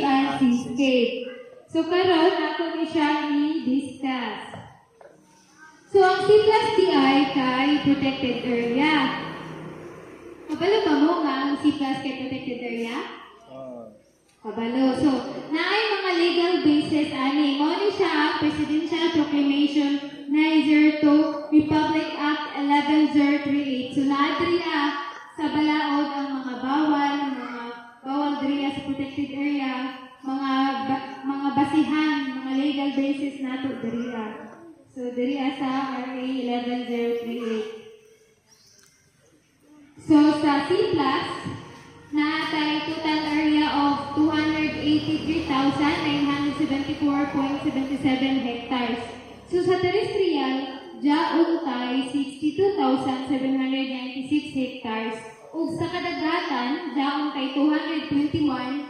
landscape and seascape. So karon ako ni siya i-discuss. So ang C+D ay kay protected area. Kabalo ba mo nga ang C+ kay protected area? Kabalo. So, naay mga legal basis ani. Mo ni siya ang Presidential Proclamation 902 Republic Act 11038. So, naadriya sa balaod ang mga bawal diriya sa protected area, mga basihan, mga legal basis nato diriya. So, diriya sa RA 11038. So, sa C+, naatay total area of 283,974.77 hectares. So, sa terrestrial, diyaon tay 62,796 hectares. Ug sa kadagatan, diyaon tay 221,999